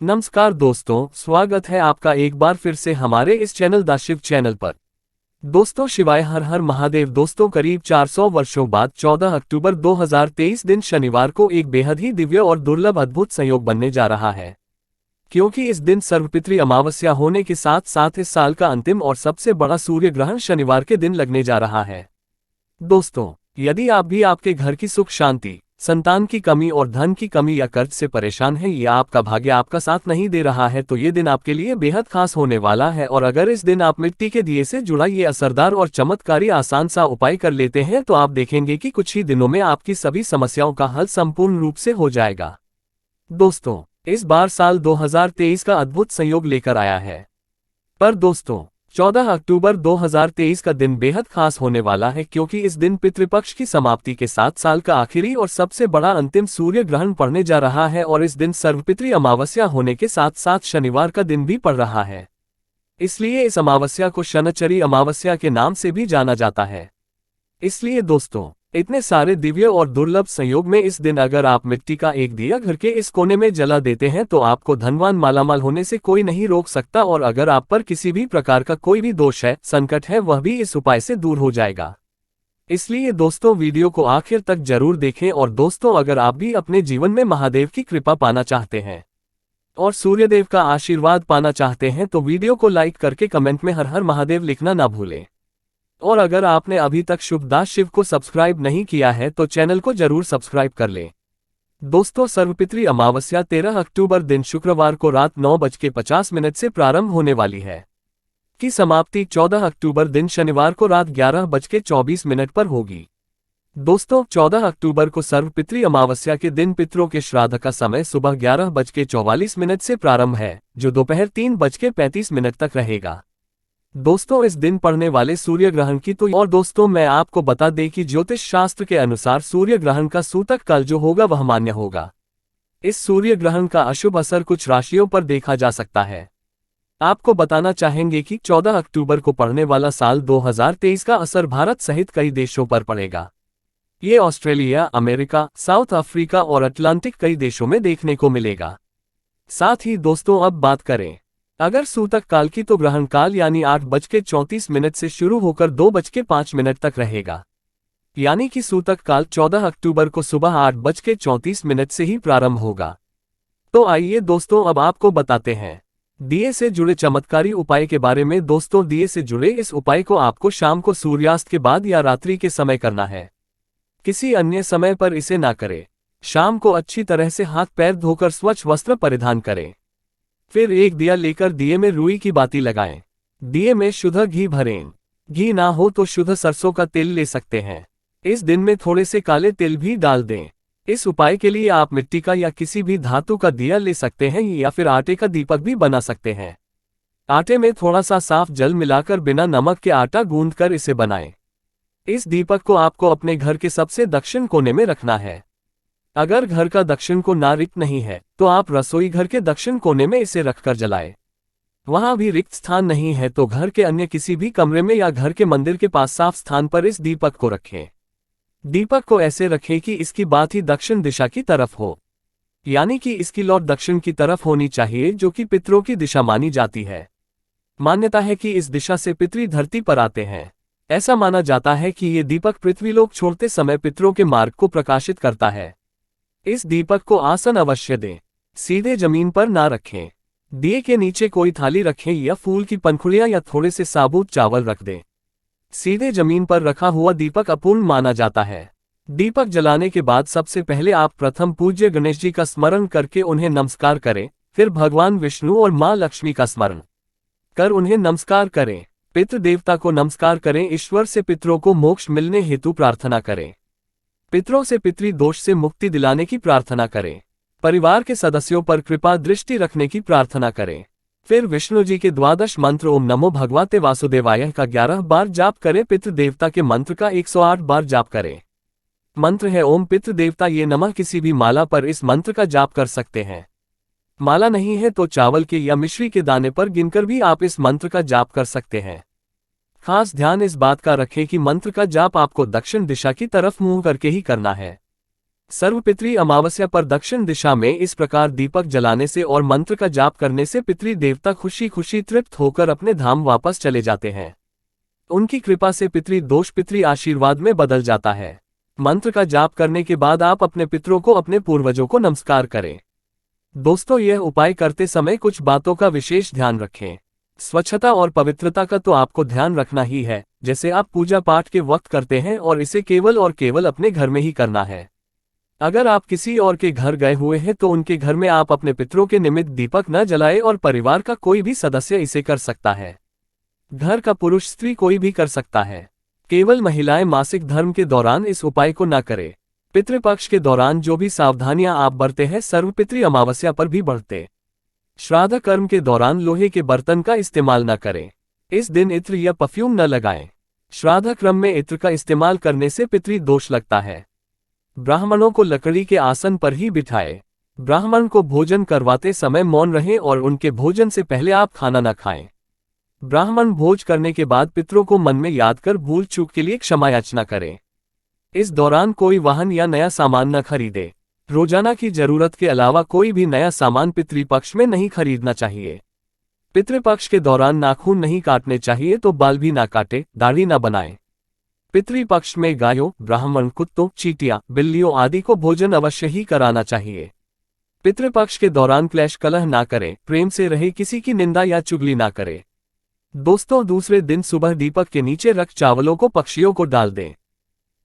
नमस्कार दोस्तों, स्वागत है आपका एक बार फिर से हमारे इस चैनल द शिव चैनल पर। दोस्तों, शिवाय हर हर महादेव। दोस्तों, करीब 400 वर्षों बाद 14 अक्टूबर 2023 दिन शनिवार को एक बेहद ही दिव्य और दुर्लभ अद्भुत संयोग बनने जा रहा है, क्योंकि इस दिन सर्वपितृ अमावस्या होने के साथ साथ इस साल का अंतिम और सबसे बड़ा सूर्य ग्रहण शनिवार के दिन लगने जा रहा है। दोस्तों, यदि आप भी आपके घर की सुख शांति, संतान की कमी और धन की कमी या कर्ज से परेशान हैं या आपका भाग्य आपका साथ नहीं दे रहा है, तो ये दिन आपके लिए बेहद खास होने वाला है। और अगर इस दिन आप मिट्टी के दिए से जुड़ा ये असरदार और चमत्कारी आसान सा उपाय कर लेते हैं तो आप देखेंगे कि कुछ ही दिनों में आपकी सभी समस्याओं का हल संपूर्ण रूप से हो जाएगा। दोस्तों, इस बार साल 2023 का अद्भुत संयोग लेकर आया है। पर दोस्तों, 14 अक्टूबर 2023 का दिन बेहद खास होने वाला है, क्योंकि इस दिन पितृपक्ष की समाप्ति के साथ साल का आखिरी और सबसे बड़ा अंतिम सूर्य ग्रहण पड़ने जा रहा है और इस दिन सर्वपितृ अमावस्या होने के साथ साथ शनिवार का दिन भी पड़ रहा है। इसलिए इस अमावस्या को शनचरी अमावस्या के नाम से भी जाना जाता है। इसलिए दोस्तों, इतने सारे दिव्य और दुर्लभ संयोग में इस दिन अगर आप मिट्टी का एक दिया घर के इस कोने में जला देते हैं तो आपको धनवान मालामाल होने से कोई नहीं रोक सकता, और अगर आप पर किसी भी प्रकार का कोई भी दोष है, संकट है, वह भी इस उपाय से दूर हो जाएगा। इसलिए दोस्तों, वीडियो को आखिर तक जरूर देखें। और दोस्तों, अगर आप भी अपने जीवन में महादेव की कृपा पाना चाहते हैं और सूर्यदेव का आशीर्वाद पाना चाहते हैं तो वीडियो को लाइक करके कमेंट में हर हर महादेव लिखना ना भूलें। और अगर आपने अभी तक शुभदास शिव को सब्सक्राइब नहीं किया है तो चैनल को जरूर सब्सक्राइब कर लें। दोस्तों, सर्वपितृ अमावस्या 13 अक्टूबर दिन शुक्रवार को रात 9:50 से प्रारंभ होने वाली है, की समाप्ति 14 अक्टूबर दिन शनिवार को रात 11:24 पर होगी। दोस्तों, 14 अक्टूबर को सर्वपितृ अमावस्या के दिन पितरों के श्राद्ध का समय सुबह 11:44 से प्रारंभ है, जो दोपहर 3:35 तक रहेगा। दोस्तों, इस दिन पड़ने वाले सूर्य ग्रहण की और दोस्तों, मैं आपको बता दें कि ज्योतिष शास्त्र के अनुसार सूर्य ग्रहण का सूतक काल जो होगा वह मान्य होगा। इस सूर्य ग्रहण का अशुभ असर कुछ राशियों पर देखा जा सकता है। आपको बताना चाहेंगे कि 14 अक्टूबर को पड़ने वाला साल 2023 का असर भारत सहित कई देशों पर पड़ेगा। ये ऑस्ट्रेलिया, अमेरिका, साउथ अफ्रीका और अटलांटिक कई देशों में देखने को मिलेगा। साथ ही दोस्तों, अब बात करें अगर सूतक काल की, तो ग्रहण काल यानी 8:34 से शुरू होकर 2:05 तक रहेगा। यानी कि सूतक काल 14 अक्टूबर को सुबह 8:34 से ही प्रारंभ होगा। तो आइए दोस्तों, अब आपको बताते हैं दिए से जुड़े चमत्कारी उपाय के बारे में। दोस्तों, दिए से जुड़े इस उपाय को आपको शाम को सूर्यास्त के बाद या रात्रि के समय करना है, किसी अन्य समय पर इसे ना करें। शाम को अच्छी तरह से हाथ पैर धोकर स्वच्छ वस्त्र परिधान करें। फिर एक दिया लेकर दिए में रुई की बाती लगाएं। दिए में शुद्ध घी भरें। घी ना हो तो शुद्ध सरसों का तेल ले सकते हैं। इस दिन में थोड़े से काले तिल भी डाल दें। इस उपाय के लिए आप मिट्टी का या किसी भी धातु का दिया ले सकते हैं या फिर आटे का दीपक भी बना सकते हैं। आटे में थोड़ा सा साफ जल मिलाकर बिना नमक के आटा गूंथकर इसे बनाएं। इस दीपक को आपको अपने घर के सबसे दक्षिण कोने में रखना है। अगर घर का दक्षिण कोना रिक्त नहीं है तो आप रसोई घर के दक्षिण कोने में इसे रखकर जलाएं। वहां भी रिक्त स्थान नहीं है तो घर के अन्य किसी भी कमरे में या घर के मंदिर के पास साफ स्थान पर इस दीपक को रखें। दीपक को ऐसे रखें कि इसकी बात ही दक्षिण दिशा की तरफ हो, यानी कि इसकी लौट दक्षिण की तरफ होनी चाहिए, जो कि पितरों की दिशा मानी जाती है। मान्यता है कि इस दिशा से पितृ धरती पर आते हैं। ऐसा माना जाता है कि ये दीपक पृथ्वीलोक छोड़ते समय पितरों के मार्ग को प्रकाशित करता है। इस दीपक को आसन अवश्य दें, सीधे जमीन पर ना रखें। दिए के नीचे कोई थाली रखें या फूल की पंखुड़ियां या थोड़े से साबुत चावल रख दें। सीधे जमीन पर रखा हुआ दीपक अपूर्ण माना जाता है। दीपक जलाने के बाद सबसे पहले आप प्रथम पूज्य गणेश जी का स्मरण करके उन्हें नमस्कार करें। फिर भगवान विष्णु और मां लक्ष्मी का स्मरण कर उन्हें नमस्कार करें। पितृ देवता को नमस्कार करें। ईश्वर से पितरों को मोक्ष मिलने हेतु प्रार्थना करें। पितरों से पितृ दोष से मुक्ति दिलाने की प्रार्थना करें। परिवार के सदस्यों पर कृपा दृष्टि रखने की प्रार्थना करें। फिर विष्णु जी के 12 मंत्र ओम नमो भगवते वासुदेवाय का 11 बार जाप करें। पितृ देवता के मंत्र का 108 बार जाप करें। मंत्र है ओम पितृ देवता ये नमः। किसी भी माला पर इस मंत्र का जाप कर सकते हैं। माला नहीं है तो चावल के या मिश्री के दाने पर गिनकर भी आप इस मंत्र का जाप कर सकते हैं। खास ध्यान इस बात का रखें कि मंत्र का जाप आपको दक्षिण दिशा की तरफ मुंह करके ही करना है। सर्वपितृ अमावस्या पर दक्षिण दिशा में इस प्रकार दीपक जलाने से और मंत्र का जाप करने से पितृ देवता खुशी खुशी तृप्त होकर अपने धाम वापस चले जाते हैं। उनकी कृपा से पितृ दोष पितृ आशीर्वाद में बदल जाता है। मंत्र का जाप करने के बाद आप अपने पितरों को, अपने पूर्वजों को नमस्कार करें। दोस्तों, यह उपाय करते समय कुछ बातों का विशेष ध्यान रखें। स्वच्छता और पवित्रता का तो आपको ध्यान रखना ही है, जैसे आप पूजा पाठ के वक्त करते हैं, और इसे केवल और केवल अपने घर में ही करना है। अगर आप किसी और के घर गए हुए हैं तो उनके घर में आप अपने पितरों के निमित्त दीपक न जलाएं, और परिवार का कोई भी सदस्य इसे कर सकता है। घर का पुरुष स्त्री कोई भी कर सकता है, केवल महिलाएं मासिक धर्म के दौरान इस उपाय को न करें। पितृपक्ष के दौरान जो भी सावधानियां आप बरते हैं, सर्वपितृ अमावस्या पर भी बरतें। श्राद्ध कर्म के दौरान लोहे के बर्तन का इस्तेमाल न करें। इस दिन इत्र या परफ्यूम न लगाएं। श्राद्ध क्रम में इत्र का इस्तेमाल करने से पितृ दोष लगता है। ब्राह्मणों को लकड़ी के आसन पर ही बिठाएं। ब्राह्मण को भोजन करवाते समय मौन रहें और उनके भोजन से पहले आप खाना न खाएं। ब्राह्मण भोज करने के बाद पितरों को मन में याद कर भूल चूक के लिए क्षमा याचना करें। इस दौरान कोई वाहन या नया सामान न खरीदे। रोजाना की जरूरत के अलावा कोई भी नया सामान पितृपक्ष में नहीं खरीदना चाहिए। पितृपक्ष के दौरान नाखून नहीं काटने चाहिए, तो बाल भी ना काटे, दाढ़ी ना बनाएं। पितृपक्ष में गायों, ब्राह्मण, कुत्तों, चींटियां, बिल्लियों आदि को भोजन अवश्य ही कराना चाहिए। पितृपक्ष के दौरान क्लेश कलह ना करें, प्रेम से रहे, किसी की निंदा या चुगली ना करें। दोस्तों, दूसरे दिन सुबह दीपक के नीचे रख चावलों को पक्षियों को डाल दें।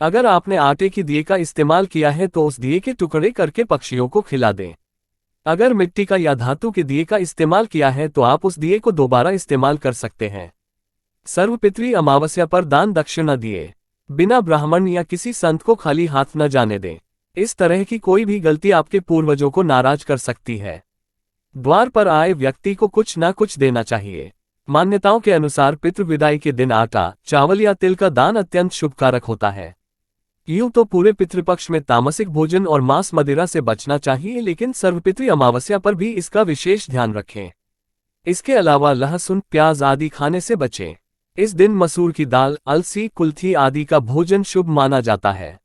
अगर आपने आटे की दिए का इस्तेमाल किया है तो उस दिए के टुकड़े करके पक्षियों को खिला दें। अगर मिट्टी का या धातु के दिए का इस्तेमाल किया है तो आप उस दिए को दोबारा इस्तेमाल कर सकते हैं। सर्वपितृ अमावस्या पर दान दक्षिणा दिए बिना ब्राह्मण या किसी संत को खाली हाथ न जाने दें। इस तरह की कोई भी गलती आपके पूर्वजों को नाराज कर सकती है। द्वार पर आए व्यक्ति को कुछ न कुछ देना चाहिए। मान्यताओं के अनुसार पितृ विदाई के दिन आटा, चावल या तिल का दान अत्यंत शुभकारक होता है। यूं तो पूरे पितृपक्ष में तामसिक भोजन और मांस मदिरा से बचना चाहिए, लेकिन सर्वपितृ अमावस्या पर भी इसका विशेष ध्यान रखें। इसके अलावा लहसुन, प्याज आदि खाने से बचें। इस दिन मसूर की दाल, अलसी, कुल्थी आदि का भोजन शुभ माना जाता है।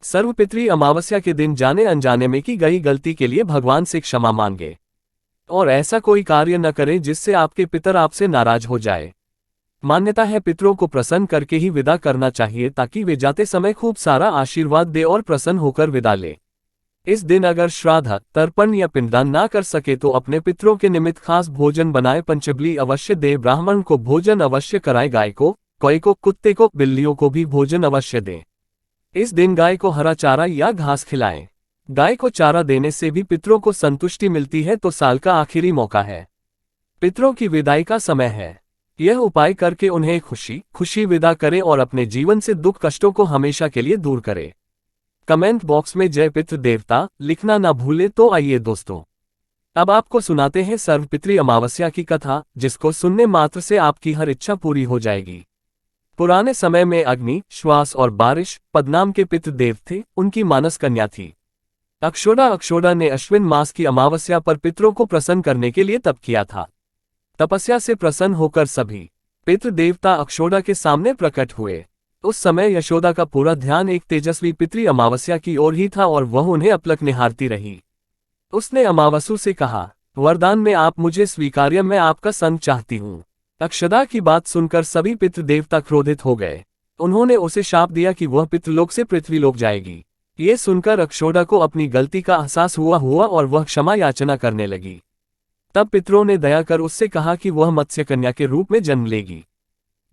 सर्वपितृ अमावस्या के दिन जाने अनजाने में की गई गलती के लिए भगवान से क्षमा मांगे और ऐसा कोई कार्य न करें जिससे आपके पितर आपसे नाराज हो जाए। मान्यता है पितरों को प्रसन्न करके ही विदा करना चाहिए, ताकि वे जाते समय खूब सारा आशीर्वाद दे और प्रसन्न होकर विदा ले। इस दिन अगर श्राद्ध, तर्पण या पिंडदान ना कर सके तो अपने पितरों के निमित्त खास भोजन बनाए, पंचबली अवश्य दे, ब्राह्मण को भोजन अवश्य कराए, गाय को, कौए को, कुत्ते को, बिल्लियों को भी भोजन अवश्य दें। इस दिन गाय को हरा चारा या घास खिलाएं। गाय को चारा देने से भी पितरों को संतुष्टि मिलती है, तो साल का आखिरी मौका है, पितरों की विदाई का समय है। यह उपाय करके उन्हें खुशी खुशी विदा करें और अपने जीवन से दुख कष्टों को हमेशा के लिए दूर करें। कमेंट बॉक्स में जय पितृ देवता लिखना ना भूले। तो आइए दोस्तों, अब आपको सुनाते हैं सर्वपितृ अमावस्या की कथा, जिसको सुनने मात्र से आपकी हर इच्छा पूरी हो जाएगी। पुराने समय में अग्नि, श्वास और बारिश पद्नाम के पितृदेव थे। उनकी मानस कन्या थी अक्षोड़ा ने अश्विन मास की अमावस्या पर पितरों को प्रसन्न करने के लिए तप किया था। तपस्या से प्रसन्न होकर सभी पितृ देवता अक्षोड़ा के सामने प्रकट हुए। उस समय यशोदा का पूरा ध्यान एक तेजस्वी पितृ अमावस्या की ओर ही था और वह उन्हें अपलक निहारती रही। उसने अमावसु से कहा, वरदान में आप मुझे स्वीकार्य, मैं आपका संग चाहती हूँ। अक्षदा की बात सुनकर सभी पितृ देवता क्रोधित हो गए। उन्होंने उसे शाप दिया कि वह पितृलोक से पृथ्वीलोक जाएगी। ये सुनकर अक्षोड़ा को अपनी गलती का एहसास हुआ और वह क्षमा याचना करने लगी। तब पितरों ने दया कर उससे कहा कि वह मत्स्य कन्या के रूप में जन्म लेगी।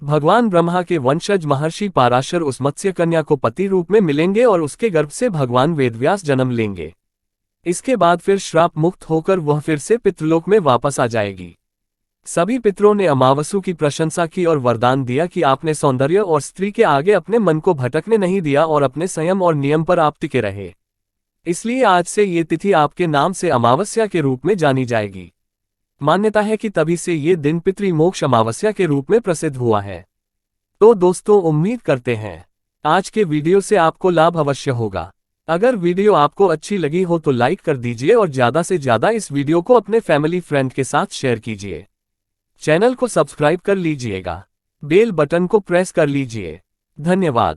भगवान ब्रह्मा के वंशज महर्षि पाराशर उस मत्स्य कन्या को पति रूप में मिलेंगे और उसके गर्भ से भगवान वेदव्यास जन्म लेंगे। इसके बाद फिर श्राप मुक्त होकर वह फिर से पितृलोक में वापस आ जाएगी। सभी पितरों ने अमावसु की प्रशंसा की और वरदान दिया कि आपने सौंदर्य और स्त्री के आगे अपने मन को भटकने नहीं दिया और अपने संयम और नियम पर आप टिके रहे। इसलिए आज से ये तिथि आपके नाम से अमावस्या के रूप में जानी जाएगी। मान्यता है कि तभी से ये दिन पितृ मोक्ष अमावस्या के रूप में प्रसिद्ध हुआ है। तो दोस्तों, उम्मीद करते हैं आज के वीडियो से आपको लाभ अवश्य होगा। अगर वीडियो आपको अच्छी लगी हो तो लाइक कर दीजिए और ज़्यादा से ज़्यादा इस वीडियो को अपने फैमिली फ्रेंड के साथ शेयर कीजिए। चैनल को सब्सक्राइब कर लीजिएगा, बेल बटन को प्रेस कर लीजिए। धन्यवाद।